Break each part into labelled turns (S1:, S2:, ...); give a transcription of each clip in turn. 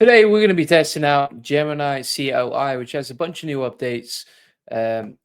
S1: Today, we're going to be testing out Gemini CLI, which has a bunch of new updates,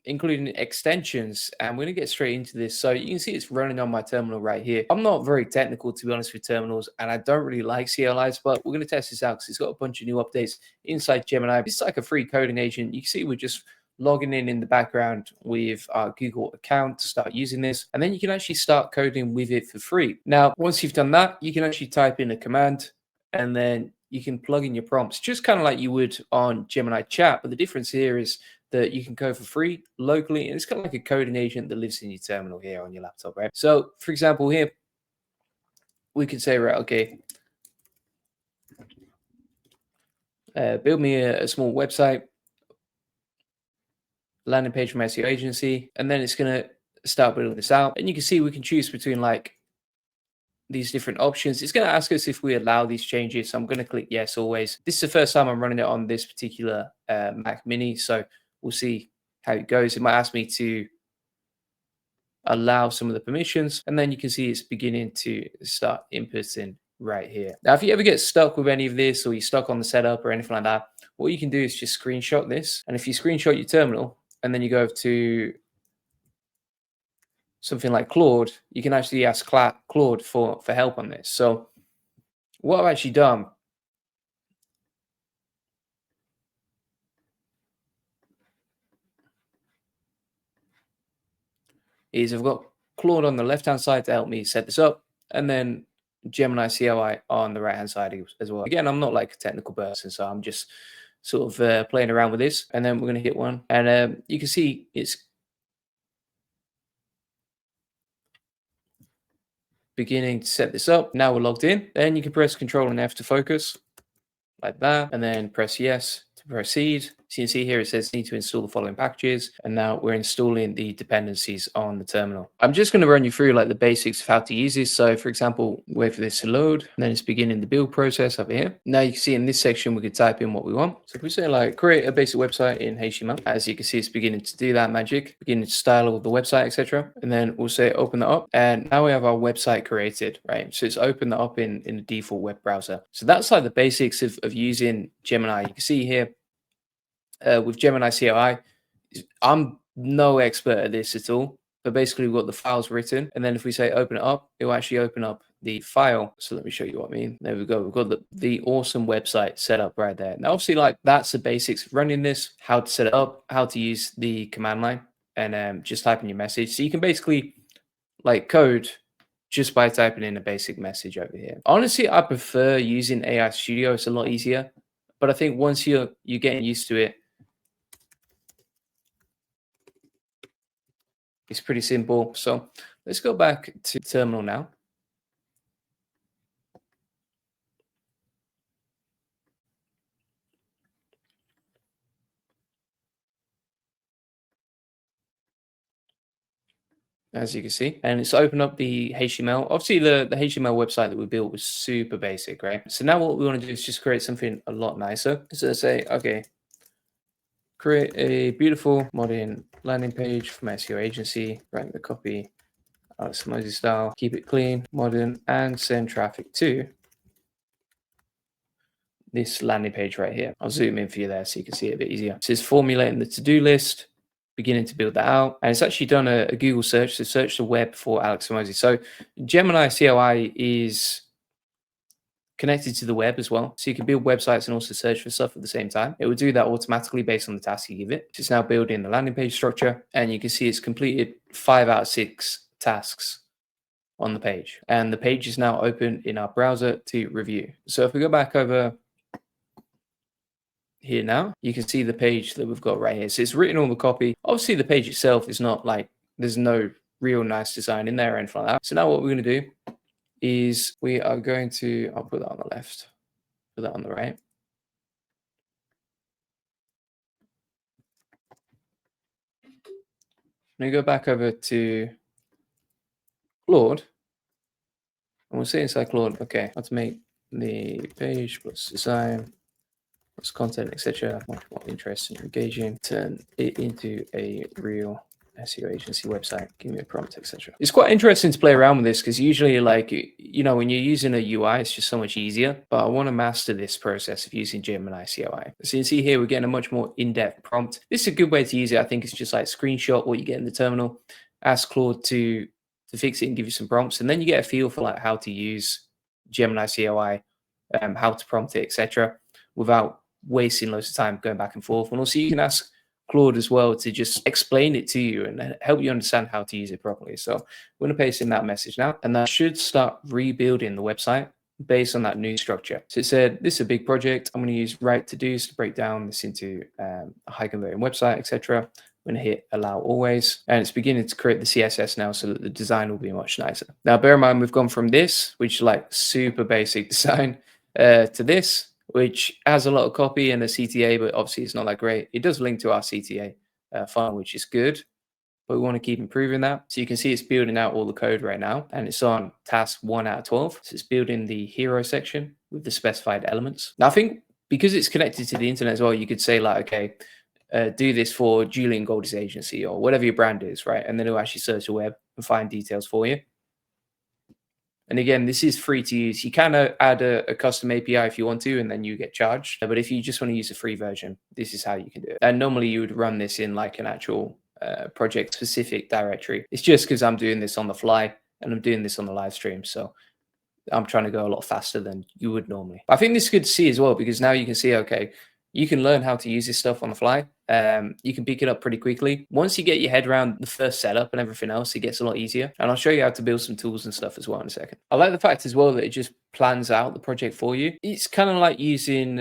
S1: including extensions. And we're going to get straight into this. So you can see it's running on my terminal right here. I'm not very technical, to be honest, with terminals, and I don't really like CLIs, but we're going to test this out because it's got a bunch of new updates inside Gemini. It's like a free coding agent. You can see we're just logging in the background with our Google account to start using this. And then you can actually start coding with it for free. Now, once you've done that, you can actually type in a command and then you can plug in your prompts just kind of like you would on Gemini chat. But the difference here is that you can code for free locally, and it's kind of like a coding agent that lives in your terminal here on your laptop, right? So for example, here we could say, right, okay, build me a small website, landing page from SEO agency, and then it's going to start building this out. And you can see we can choose between like these different options. It's going to ask us if we allow these changes. So I'm going to click yes always. This is the first time I'm running it on this particular Mac Mini, so we'll see how it goes. It might ask me to allow some of the permissions, and then you can see it's beginning to start inputting right here. Now, if you ever get stuck with any of this, or you're stuck on the setup or anything like that, what you can do is just screenshot this. And if you screenshot your terminal and then you go to something like Claude, you can actually ask Claude for help on this. So what I've actually done is I've got Claude on the left-hand side to help me set this up, and then Gemini CLI on the right-hand side as well. Again, I'm not like a technical person, so I'm just sort of playing around with this. And then we're going to hit one, and you can see it's beginning to set this up. Now we're logged in. Then you can press Control and F to focus, like that, and then press yes to proceed. So you can see here it says need to install the following packages, and now we're installing the dependencies on the terminal. I'm just going to run you through like the basics of how to use this. So for example, wait for this to load, and then it's beginning the build process over here. Now you can see in this section we could type in what we want. So if we say like create a basic website in HTML, as you can see it's beginning to do that magic, beginning to style all the website, etc. And then we'll say open that up, and now we have our website created, right? So it's opened that up in the default web browser. So that's like the basics of using Gemini. You can see here with Gemini CLI, I'm no expert at this at all, but basically we've got the files written, and then if we say open it up, it will actually open up the file. So let me show you what I mean. There we go. We've got the awesome website set up right there. Now, obviously, like that's the basics of running this, how to set it up, how to use the command line, and just type in your message. So you can basically like code just by typing in a basic message over here. Honestly, I prefer using AI Studio. It's a lot easier, but I think once you're getting used to it, it's pretty simple. So let's go back to terminal now. As you can see, and it's opened up the HTML. Obviously, the HTML website that we built was super basic, right? So now what we want to do is just create something a lot nicer. So let's say, okay, create a beautiful modern landing page from SEO agency, write the copy, Mosey style, keep it clean, modern, and send traffic to this landing page right here. I'll zoom in for you there so you can see it a bit easier. So it's formulating the to-do list, beginning to build that out, and it's actually done a Google search to search the web for Alex Mosey. So Gemini CLI is connected to the web as well, so you can build websites and also search for stuff at the same time. It will do that automatically based on the task you give it. It's now building the landing page structure, and you can see it's completed 5 out of 6 tasks on the page, and the page is now open in our browser to review. So if we go back over here now, you can see the page that we've got right here. So it's written all the copy. Obviously, the page itself is not like, there's no real nice design in there or anything like that. So now what we're going to do is we are going to, I'll put that on the left, put that on the right. Let me go back over to Claude, and we'll see inside Claude, okay, let's make the page plus design plus content, etc. much more interesting, engaging, turn it into a real SEO agency website, give me a prompt, etc. It's quite interesting to play around with this because usually, like, when you're using a UI, it's just so much easier. But I want to master this process of using Gemini CLI. So you can see here, we're getting a much more in-depth prompt. This is a good way to use it. I think it's just like screenshot what you get in the terminal, ask Claude to fix it and give you some prompts, and then you get a feel for like how to use Gemini CLI, how to prompt it, etc., without wasting loads of time going back and forth. And also, you can ask Claude as well to just explain it to you and help you understand how to use it properly. So I'm going to paste in that message now, and that should start rebuilding the website based on that new structure. So it said, this is a big project. I'm going to use write to-dos to break down this into a high converting website, etc. I'm going to hit allow always, and it's beginning to create the CSS now so that the design will be much nicer. Now, bear in mind, we've gone from this, which is like super basic design, to this, which has a lot of copy and a CTA, but obviously it's not that great. It does link to our CTA file, which is good, but we want to keep improving that. So you can see it's building out all the code right now, and it's on task 1 out of 12. So it's building the hero section with the specified elements. Now, I think because it's connected to the internet as well, you could say like, okay, do this for Julian Goldie's agency or whatever your brand is, right? And then it'll actually search the web and find details for you. And again, this is free to use. You can add a custom API if you want to, and then you get charged. But if you just want to use a free version, this is how you can do it. And normally you would run this in like an actual project-specific directory. It's just because I'm doing this on the fly and I'm doing this on the live stream. So I'm trying to go a lot faster than you would normally. I think this is good to see as well, because now you can see, okay, you can learn how to use this stuff on the fly. You can pick it up pretty quickly. Once you get your head around the first setup and everything else, it gets a lot easier. And I'll show you how to build some tools and stuff as well in a second. I like the fact as well that it just plans out the project for you. It's kind of like using,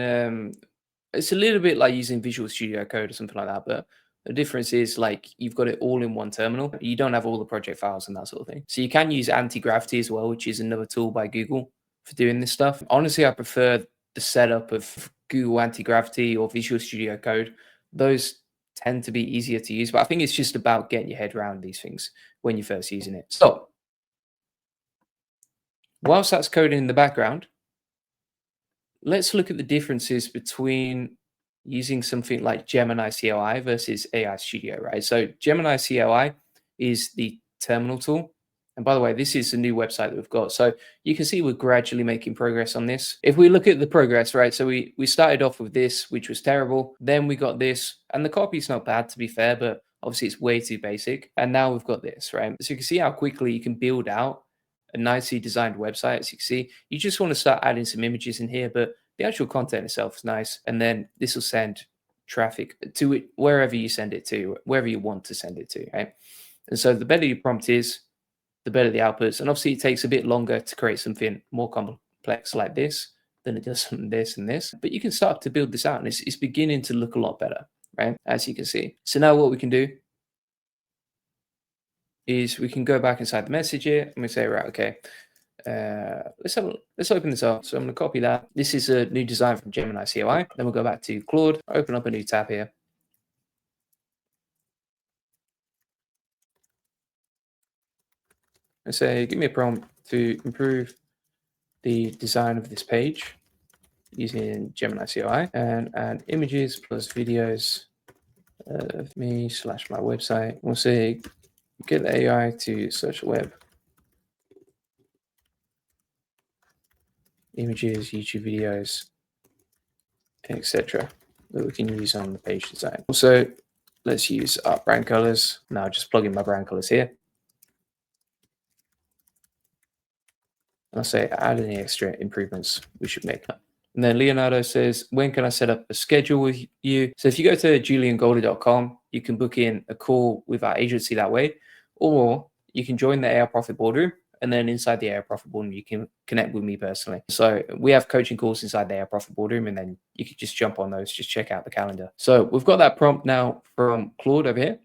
S1: it's a little bit like using Visual Studio Code or something like that, but the difference is like you've got it all in one terminal. You don't have all the project files and that sort of thing. So you can use anti-gravity as well, which is another tool by Google for doing this stuff. Honestly, I prefer the setup of Google Anti-Gravity or Visual Studio Code. Those tend to be easier to use, but I think it's just about getting your head around these things when you're first using it. So whilst that's coding in the background, let's look at the differences between using something like Gemini CLI versus AI Studio, right? So Gemini CLI is the terminal tool. And by the way, this is a new website that we've got. So you can see we're gradually making progress on this. If we look at the progress, right? So we started off with this, which was terrible. Then we got this, and the copy's not bad to be fair, but obviously it's way too basic. And now we've got this, right? So you can see how quickly you can build out a nicely designed website. As you can see, you just want to start adding some images in here, but the actual content itself is nice. And then this will send traffic to it wherever you send it to, wherever you want to send it to, right? And so the better your prompt is, the better the outputs. And obviously it takes a bit longer to create something more complex like this than it does from this and this. But you can start to build this out, and it's beginning to look a lot better, right? As you can see. So now what we can do is we can go back inside the message here and we say, right, okay, let's open this up. So I'm going to copy that. This is a new design from Gemini CLI. Then we'll go back to Claude, open up a new tab here. And say, give me a prompt to improve the design of this page using Gemini CLI, and add images plus videos of me / my website. We'll say, get the AI to search the web. Images, YouTube videos, etc. that we can use on the page design. Also, let's use our brand colors. Now just plug in my brand colors here. I'll say add any extra improvements we should make. And then Leonardo says, when can I set up a schedule with you? So if you go to juliangoldie.com, you can book in a call with our agency that way, or you can join the AI Profit Boardroom. And then inside the AI Profit Boardroom, you can connect with me personally. So we have coaching calls inside the AI Profit Boardroom, and then you can just jump on those, just check out the calendar. So we've got that prompt now from Claude over here,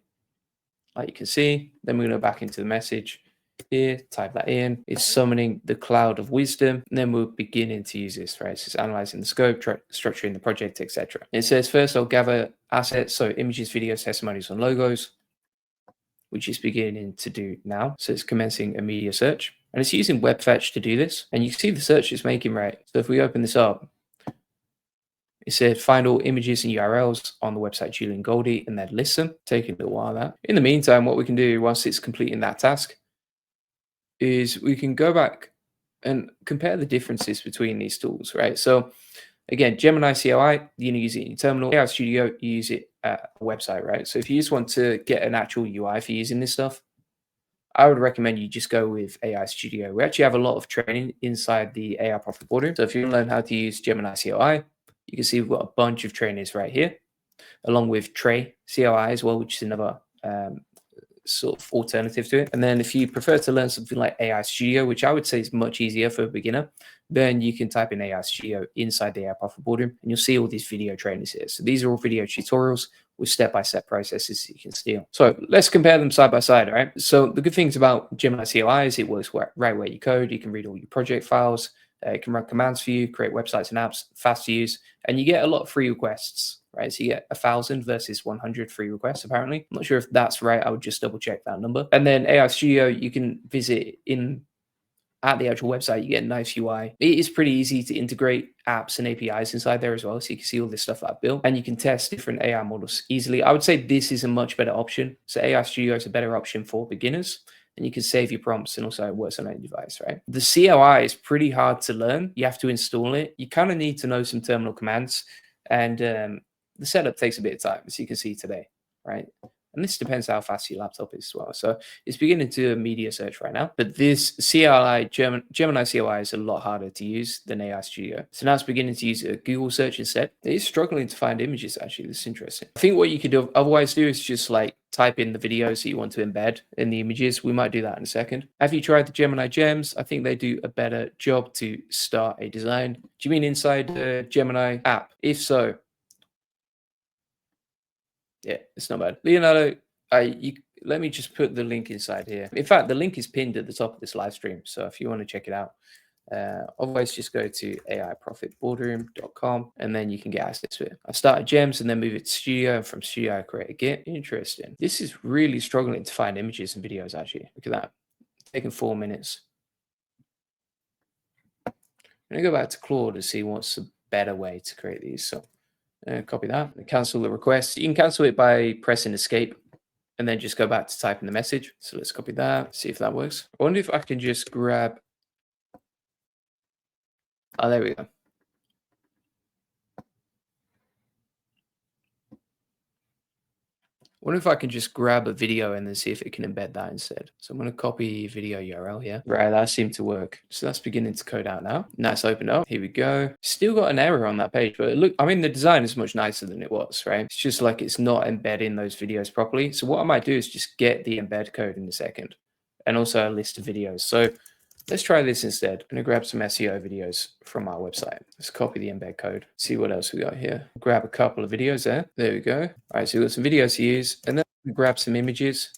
S1: like you can see. Then we're going to go back into the message here, type that in. It's summoning the cloud of wisdom, and then we're beginning to use this, right? So it's analyzing the scope, structuring the project, etc. It says first I'll gather assets, so images, videos, testimonials, and logos, which is beginning to do now. So it's commencing a media search, and it's using web fetch to do this. And you can see the search it's making, right? So if we open this up, It said find all images and URLs on the website Julian Goldie and then list them. Taking a little while that. In the meantime, what we can do once it's completing that task is we can go back and compare the differences between these tools, right? So again, Gemini CLI, you're gonna use it in your terminal. AI Studio, you use it at a website, right? So if you just want to get an actual UI for using this stuff, I would recommend you just go with AI Studio. We actually have a lot of training inside the AI Profit Boardroom. So if you want to learn how to use Gemini CLI, you can see we've got a bunch of trainings right here, along with Tray CLI as well, which is another sort of alternative to it. And then if you prefer to learn something like AI Studio, which I would say is much easier for a beginner, then you can type in AI Studio inside the AI Profit Boardroom and you'll see all these video trainings here. So these are all video tutorials with step-by-step processes that you can steal. So let's compare them side by side, all right? So the good things about Gemini CLI is it works right where you code. You can read all your project files. It can run commands for you, create websites and apps, fast to use, and you get a lot of free requests, right? So you get 1,000 versus 100 free requests, apparently. I'm not sure if that's right. I would just double check that number. And then AI Studio, you can visit at the actual website, you get a nice UI. It is pretty easy to integrate apps and APIs inside there as well. So you can see all this stuff that I've built and you can test different AI models easily. I would say this is a much better option. So AI Studio is a better option for beginners and you can save your prompts and also it works on any device, right? The CLI is pretty hard to learn. You have to install it. You kind of need to know some terminal commands and the setup takes a bit of time, as you can see today, right? And this depends how fast your laptop is as well. So it's beginning to do a media search right now. But this CLI, Gemini CLI is a lot harder to use than AI Studio. So now it's beginning to use a Google search instead. It is struggling to find images, actually. This is interesting. I think what you could otherwise do is just like type in the videos that you want to embed in the images. We might do that in a second. Have you tried the Gemini Gems? I think they do a better job to start a design. Do you mean inside the Gemini app? If so, yeah, it's not bad. Leonardo, let me just put the link inside here. In fact, the link is pinned at the top of this live stream. So if you want to check it out, otherwise just go to aiprofitboardroom.com and then you can get access to it. I started Gems and then move it to Studio and from Studio I create a Git. Interesting. This is really struggling to find images and videos actually. Look at that. It's taking 4 minutes. I'm going to go back to Claude to see what's a better way to create these. So copy that and cancel the request. You can cancel it by pressing escape and then just go back to typing the message. So let's copy that, see if that works. I wonder if I can just grab, oh, there we go. I wonder if I can just grab a video and then see if it can embed that instead. So I'm going to copy video URL here. Right, that seemed to work. So that's beginning to code out now. Nice, open up. Here we go. Still got an error on that page, but look, I mean, the design is much nicer than it was, right? It's just like it's not embedding those videos properly. So what I might do is just get the embed code in a second and also a list of videos. So let's try this instead. I'm going to grab some SEO videos from our website. Let's copy the embed code. See what else we got here. Grab a couple of videos there. There we go. All right, so we've got some videos to use. And then grab some images.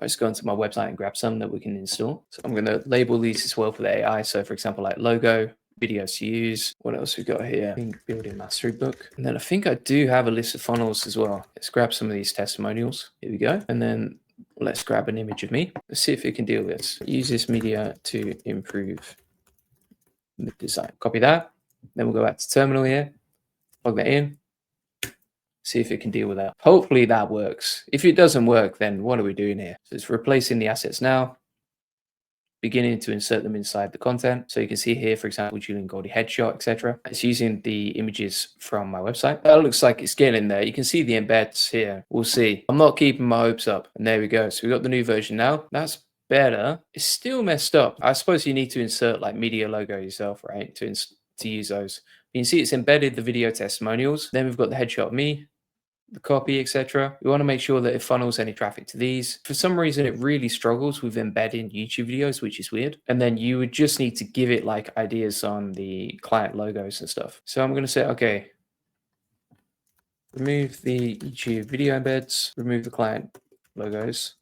S1: I just go into my website and grab some that we can install. So I'm going to label these as well for the AI. So for example, like logo, videos to use. What else we got here? I think building mastery book. And then I think I do have a list of funnels as well. Let's grab some of these testimonials. Here we go. And then let's grab an image of me. Let's see if it can deal with this. Use this media to improve the design. Copy that. Then we'll go back to terminal here. Plug that in. See if it can deal with that. Hopefully that works. If it doesn't work, then what are we doing here? So it's replacing the assets now. Beginning to insert them inside the content. So you can see here, for example, Julian Goldie headshot, etc. It's using the images from my website. That looks like it's getting there. You can see the embeds here. We'll see. I'm not keeping my hopes up. And there we go. So we got the new version now. That's better. It's still messed up. I suppose you need to insert like media logo yourself, right? To use those. You can see it's embedded the video testimonials. Then we've got the headshot of me, the copy, etc. We want to make sure that it funnels any traffic to these. For some reason, it really struggles with embedding YouTube videos, which is weird. And then you would just need to give it like ideas on the client logos and stuff. So I'm going to say, okay, remove the YouTube video embeds, remove the client logos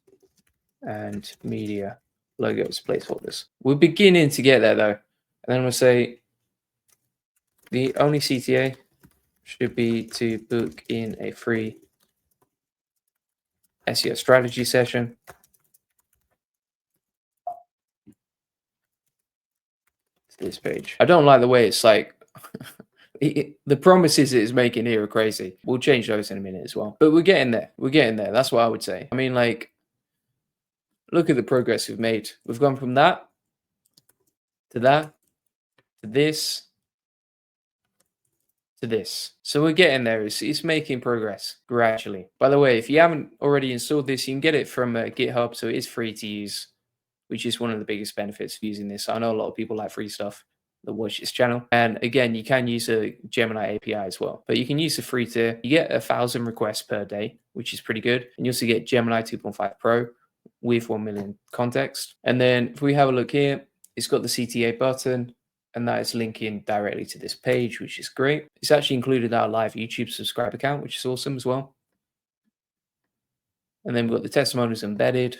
S1: and media logos placeholders. We're beginning to get there though. And then I'm going to say the only CTA should be to book in a free SEO strategy session. To this page. I don't like the way it's like The promises it's making here are crazy. We'll change those in a minute as well. But we're getting there. We're getting there. That's what I would say. I mean, like, look at the progress we've made. We've gone from that to that to this to this. So we're getting there. It's making progress gradually. By the way, if you haven't already installed this, you can get it from GitHub. So it is free to use, which is one of the biggest benefits of using this. I know a lot of people like free stuff that watch this channel. And again, you can use a Gemini API as well, but you can use the free tier. You get 1,000 requests per day, which is pretty good. And you also get Gemini 2.5 Pro with 1 million context. And then if we have a look here, it's got the CTA button, and that is linking directly to this page, which is great. It's actually included our live YouTube subscribe account, which is awesome as well. And then we've got the testimonials embedded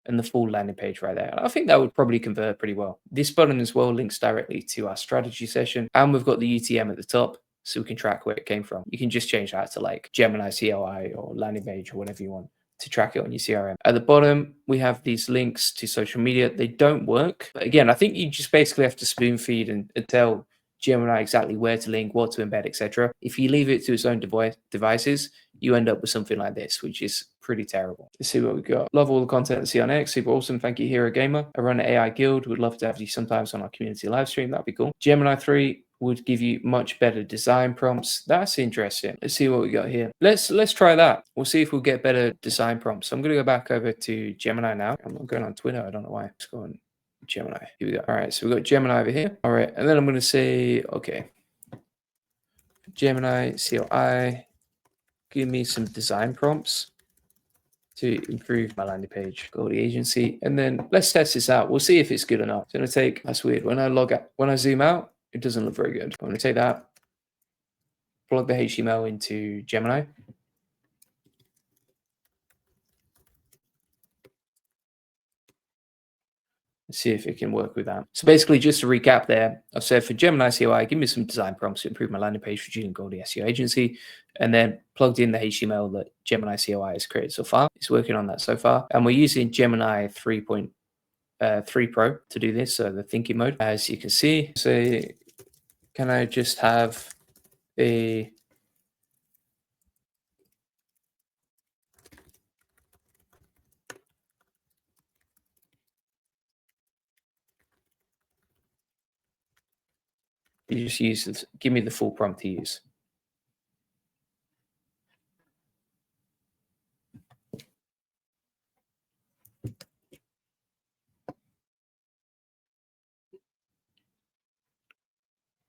S1: and the full landing page right there. I think that would probably convert pretty well. This button as well links directly to our strategy session, and we've got the UTM at the top, so we can track where it came from. You can just change that to like Gemini CLI or landing page or whatever you want to track it on your CRM. At the bottom, we have these links to social media. They don't work. But again, I think you just basically have to spoon feed and tell Gemini exactly where to link, what to embed, etc. If you leave it to its own devices, you end up with something like this, which is pretty terrible. Let's see what we got. Love all the content I see on X. Super awesome. Thank you, Hero Gamer. I run an AI guild. Would love to have you sometimes on our community live stream. That'd be cool. Gemini 3 would give you much better design prompts. That's interesting. Let's see what we got here. Let's try that. We'll see if we'll get better design prompts. So I'm going to go back over to Gemini now. I'm not going on Twitter. I don't know why. Let's go on Gemini. Here we go. All right, so we've got Gemini over here. All right, and then I'm going to say, okay, Gemini CLI, give me some design prompts to improve my landing page. Go to the agency, and then let's test this out. We'll see if it's good or not. It's going to take, that's weird. When I zoom out, it doesn't look very good. I'm going to take that, plug the HTML into Gemini. See if it can work with that. So basically, just to recap there, I've said for Gemini CLI, give me some design prompts to improve my landing page for June Goldie SEO agency, and then plugged in the HTML that Gemini CLI has created so far. It's working on that so far. And we're using Gemini 3.3 Pro to do this, so the thinking mode. As you can see, say, can I just have a you just use this, give me the full prompt to use.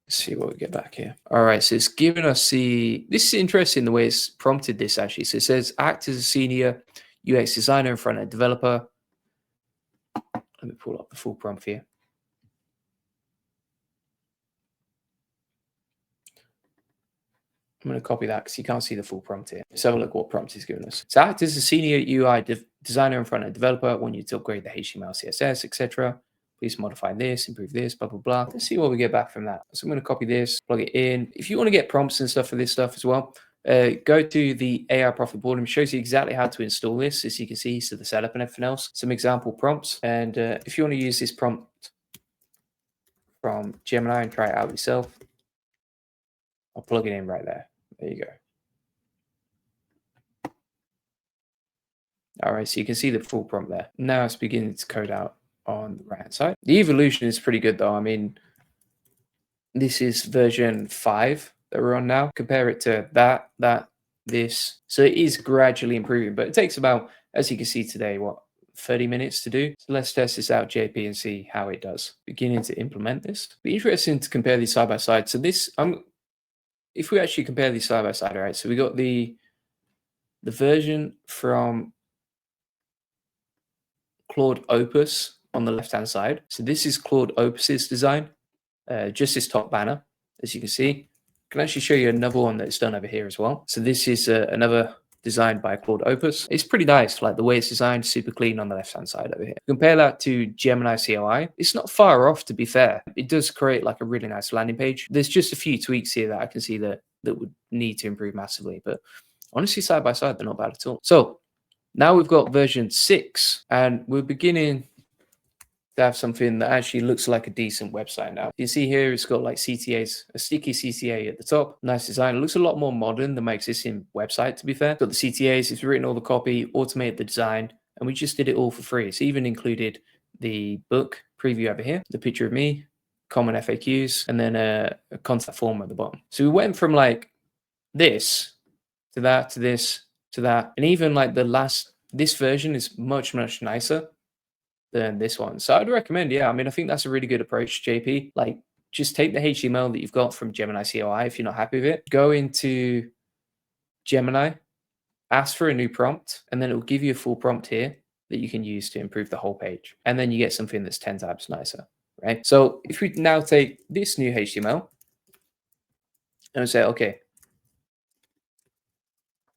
S1: Let's see what we get back here. All right, so it's giving us this is interesting the way it's prompted this actually. So it says act as a senior UX designer and front-end developer. Let me pull up the full prompt here. I'm going to copy that because you can't see the full prompt here. Let's have a look what prompt is giving us. So act as a senior UI designer and front-end developer. Want you to upgrade the HTML, CSS, etc. Please modify this, improve this, blah, blah, blah. Let's see what we get back from that. So I'm going to copy this, plug it in. If you want to get prompts and stuff for this stuff as well, go to the AI Profit Board and shows you exactly how to install this, as you can see, so the setup and everything else. Some example prompts. And if you want to use this prompt from Gemini and try it out yourself, I'll plug it in right there. There you go. All right, so you can see the full prompt there. Now it's beginning to code out on the right-hand side. The evolution is pretty good, though. I mean, this is version 5 that we're on now. Compare it to this. So it is gradually improving, but it takes about, as you can see today, 30 minutes to do. So let's test this out, JP, and see how it does. Beginning to implement this. Be interesting to compare these side by side. So this, if we actually compare these side by side, all right, so we got the version from Claude Opus on the left-hand side. So this is Claude Opus's design, just this top banner, as you can see. I can actually show you another one that's done over here as well. So this is another designed by Claude Opus. It's pretty nice, like the way it's designed, super clean on the left-hand side over here. Compare that to Gemini CLI. It's not far off, to be fair. It does create like a really nice landing page. There's just a few tweaks here that I can see that would need to improve massively, but honestly, side by side, they're not bad at all. So now we've got version 6, and we're beginning to have something that actually looks like a decent website now. You see here, it's got like CTAs, a sticky CTA at the top. Nice design. It looks a lot more modern than my existing website, to be fair. Got the CTAs, it's written all the copy, automated the design, and we just did it all for free. It's even included the book preview over here, the picture of me, common FAQs, and then a contact form at the bottom. So we went from like this to that to this to that, and even like this version is much nicer than this one. So I'd recommend, yeah. I mean, I think that's a really good approach, JP. Like, just take the HTML that you've got from Gemini CLI if you're not happy with it. Go into Gemini, ask for a new prompt, and then it will give you a full prompt here that you can use to improve the whole page. And then you get something that's 10 times nicer, right? So if we now take this new HTML and say, okay,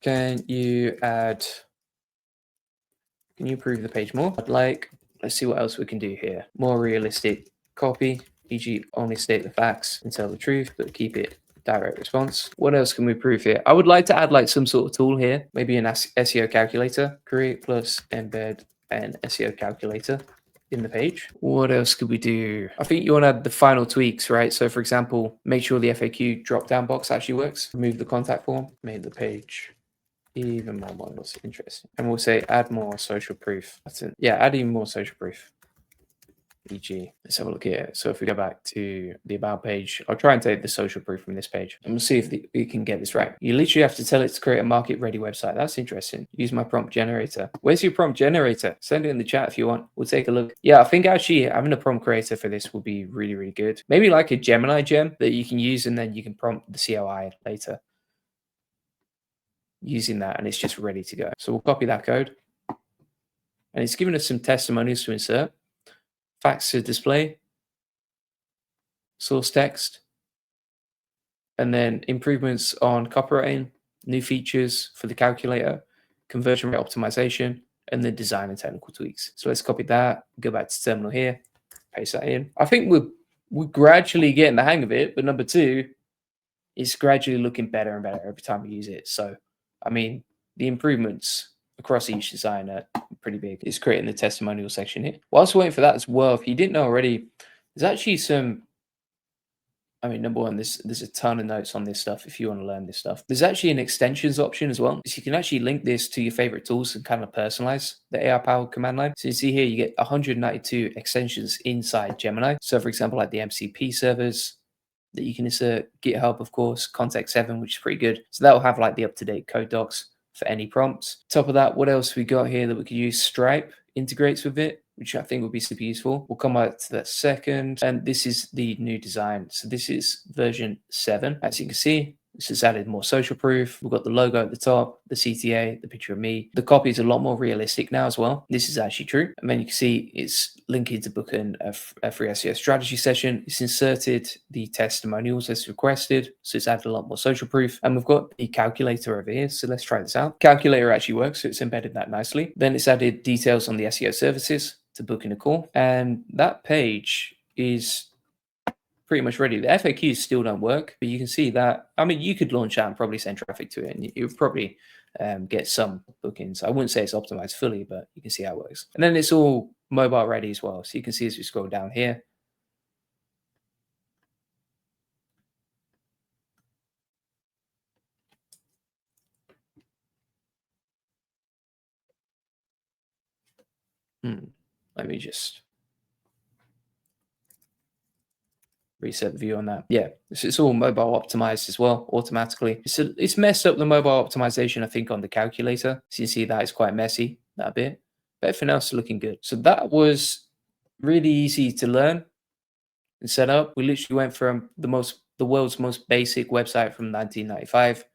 S1: can you improve the page more? Let's see what else we can do here. More realistic copy, e.g. only state the facts and tell the truth, but keep it direct response. What else can we improve here? I would like to add like some sort of tool here, maybe an SEO calculator, create plus embed an SEO calculator in the page. What else could we do? I think you want to add the final tweaks, right? So for example, make sure the FAQ drop-down box actually works. Remove the contact form, make the page even more models. Interesting. And we'll say add more social proof. That's it. Yeah, add even more social proof. E.g. Let's have a look here. So if we go back to the about page, I'll try and take the social proof from this page and we'll see if we can get this right. You literally have to tell it to create a market ready website. That's interesting. Use my prompt generator. Where's your prompt generator? Send it in the chat if you want. We'll take a look. Yeah, I think actually having a prompt creator for this will be really good. Maybe like a Gemini gem that you can use and then you can prompt the CLI later using that, and it's just ready to go. So we'll copy that code and it's giving us some testimonials to insert, facts to display, source text, and then improvements on copywriting, new features for the calculator, conversion rate optimization, and then design and technical tweaks. So let's copy that, go back to terminal here, paste that in. I think we're gradually getting the hang of it, but number two, it's gradually looking better and better every time we use it. So, I mean, the improvements across each design are pretty big. It's creating the testimonial section here. Whilst waiting for that as well, if you didn't know already, there's actually some, I mean, number one, there's a ton of notes on this stuff if you want to learn this stuff. There's actually an extensions option as well. So you can actually link this to your favorite tools and kind of personalize the AI-powered command line. So you see here, you get 192 extensions inside Gemini. So for example, like the MCP servers, that you can insert, GitHub, of course, Context 7, which is pretty good. So that'll have like the up-to-date code docs for any prompts. Top of that, what else we got here that we could use? Stripe integrates with it, which I think would be super useful. We'll come back to that second. And this is the new design. So this is version 7. As you can see, this has added more social proof. We've got the logo at the top, the CTA, the picture of me. The copy is a lot more realistic now as well. This is actually true. And then you can see it's linking to booking a free SEO strategy session. It's inserted the testimonials as requested. So it's added a lot more social proof. And we've got the calculator over here. So let's try this out. Calculator actually works. So it's embedded that nicely. Then it's added details on the SEO services to book in a call. And that page is pretty much ready. The FAQs still don't work, but you can see that. I mean, you could launch that and probably send traffic to it, and you would probably get some bookings. I wouldn't say it's optimized fully, but you can see how it works. And then it's all mobile ready as well. So you can see as we scroll down here. Let me just reset the view on that. Yeah, it's all mobile optimized as well automatically. It's messed up the mobile optimization, I think, on the calculator. So you see that it's quite messy, that bit. But everything else is looking good. So that was really easy to learn and set up. We literally went from the world's most basic website from 1995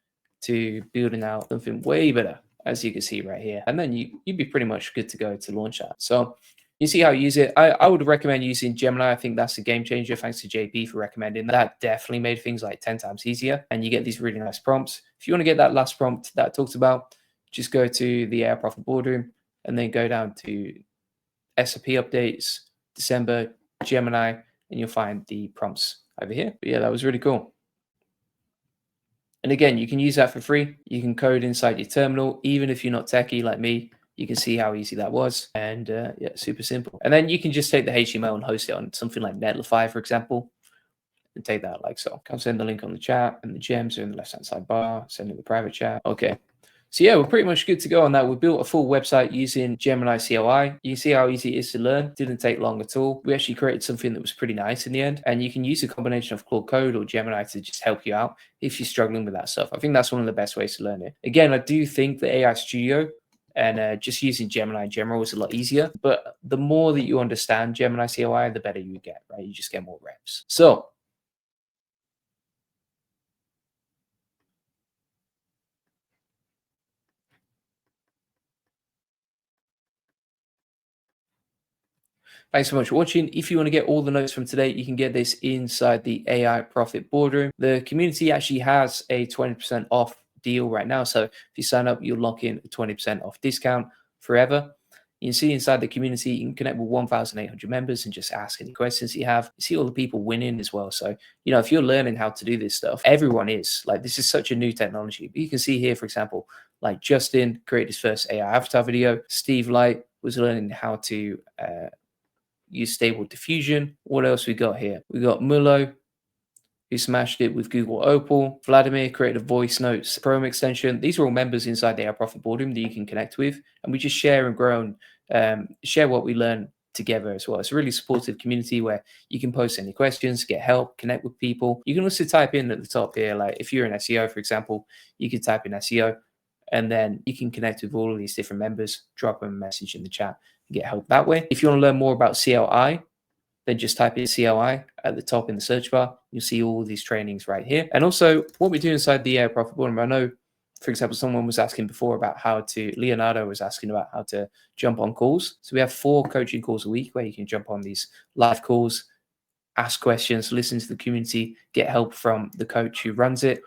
S1: to building out something way better, as you can see right here. And then you'd be pretty much good to go to launch that. So you see how you use it. I would recommend using Gemini. I think that's a game changer. Thanks to JP for recommending that. That definitely made things like 10 times easier. And you get these really nice prompts. If you want to get that last prompt that I talked about, just go to the AI Profit Boardroom and then go down to SAP updates, December, Gemini, and you'll find the prompts over here. But yeah, that was really cool. And again, you can use that for free. You can code inside your terminal. Even if you're not techie like me, You can see how easy that was, and yeah, super simple. And then you can just take the HTML and host it on something like Netlify, for example, and take that like so. I'll send the link on the chat, and the gems are in the left-hand side bar. Send in the private chat. Okay. So yeah, we're pretty much good to go on that. We built a full website using Gemini CLI. You see how easy it is to learn. Didn't take long at all. We actually created something that was pretty nice in the end. And you can use a combination of Claude Code or Gemini to just help you out if you're struggling with that stuff. I think that's one of the best ways to learn it. Again, I do think the AI Studio and just using Gemini in general is a lot easier. But the more that you understand Gemini CLI, the better you get, right? You just get more reps. So thanks so much for watching. If you want to get all the notes from today, you can get this inside the AI Profit Boardroom. The community actually has a 20% off deal right now. So if you sign up, you'll lock in a 20% off discount forever. You can see inside the community, you can connect with 1,800 members and just ask any questions you have. You see all the people winning as well. So, you know, if you're learning how to do this stuff, everyone is. Like, this is such a new technology. But you can see here, for example, like Justin created his first AI avatar video. Steve Light was learning how to use stable diffusion. What else we got here? We got Mulo, who smashed it with Google Opal. Vladimir created a voice notes Chrome extension. These are all members inside the Our Profit Boardroom that you can connect with. And we just share and grow and share what we learn together as well. It's a really supportive community where you can post any questions, get help, connect with people. You can also type in at the top here, like if you're an SEO, for example, you could type in SEO and then you can connect with all of these different members, drop them a message in the chat, and get help that way. If you want to learn more about CLI, then just type in CLI at the top in the search bar. You'll see all of these trainings right here. And also what we do inside the Profit Boardroom. I know, for example, someone was asking before about Leonardo was asking about how to jump on calls. So we have 4 coaching calls a week where you can jump on these live calls, ask questions, listen to the community, get help from the coach who runs it,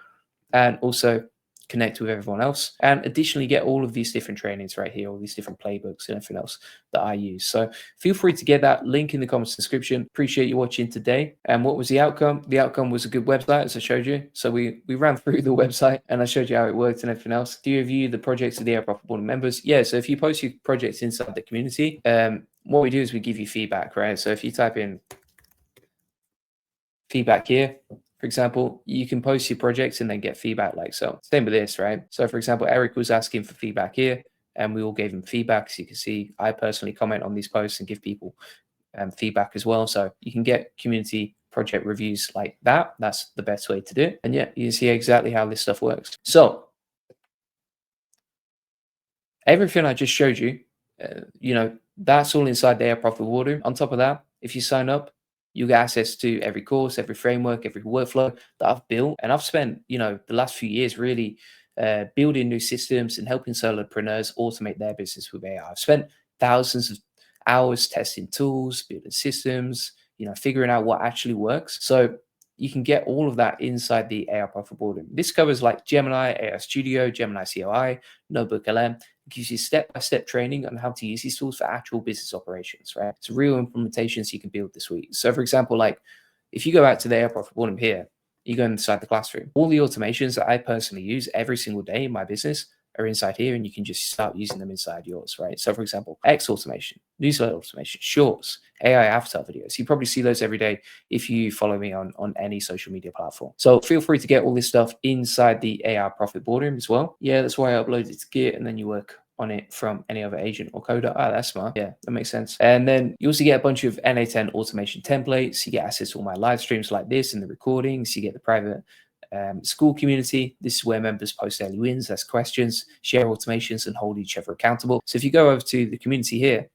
S1: and also connect with everyone else, and additionally get all of these different trainings right here, all these different playbooks and everything else that I use. So feel free to get that link in the comments description. Appreciate you watching today. And what was the outcome? The outcome was a good website, as I showed you. So we ran through the website and I showed you how it worked and everything else. Do you review the projects of the Air Profit Board members? Yeah, so if you post your projects inside the community, what we do is we give you feedback, right? So if you type in feedback here, for example, you can post your projects and then get feedback like so. Same with this, right? So for example, Eric was asking for feedback here and we all gave him feedback. So you can see I personally comment on these posts and give people feedback as well. So you can get community project reviews like that. That's the best way to do it. And yeah, you can see exactly how this stuff works. So everything I just showed you, you know, that's all inside the Air Profit Boardroom. On top of that, if you sign up, you get access to every course, every framework, every workflow that I've built. And I've spent, you know, the last few years really building new systems and helping solopreneurs automate their business with AI. I've spent thousands of hours testing tools, building systems, you know, figuring out what actually works. So you can get all of that inside the AI Profit Boardroom. This covers like Gemini, AI Studio, Gemini CLI, Notebook LM. It gives you step-by-step training on how to use these tools for actual business operations, right? It's real implementations you can build this week. So for example, like if you go out to the AI Profit Boardroom here, you go inside the classroom, all the automations that I personally use every single day in my business are inside here, and you can just start using them inside yours, right? So for example, X automation, newsletter automation, shorts, AI avatar videos. You probably see those every day if you follow me on any social media platform. So feel free to get all this stuff inside the AI Profit Boardroom as well. Yeah, that's why I upload it to Git, and then you work on it from any other agent or coder. Ah, that's smart. Yeah, that makes sense. And then you also get a bunch of NA10 automation templates. You get access to all my live streams like this and the recordings. You get the private school community. This is where members post daily wins, ask questions, share automations, and hold each other accountable. So if you go over to the community here,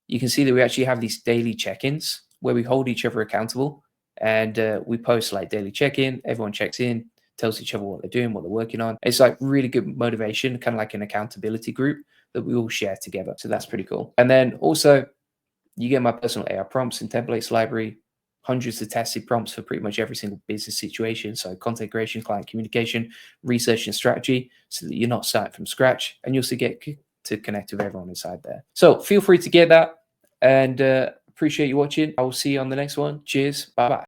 S1: you can see that we actually have these daily check-ins where we hold each other accountable, and we post like daily check-in. Everyone checks in, tells each other what they're doing, what they're working on. It's like really good motivation, kind of like an accountability group that we all share together. So that's pretty cool. And then also you get my personal AI prompts and templates library, hundreds of tested prompts for pretty much every single business situation. So content creation, client communication, research and strategy, so that you're not starting from scratch, and you also get to connect with everyone inside there. So feel free to get that, and appreciate you watching. I will see you on the next one. Cheers. Bye-bye.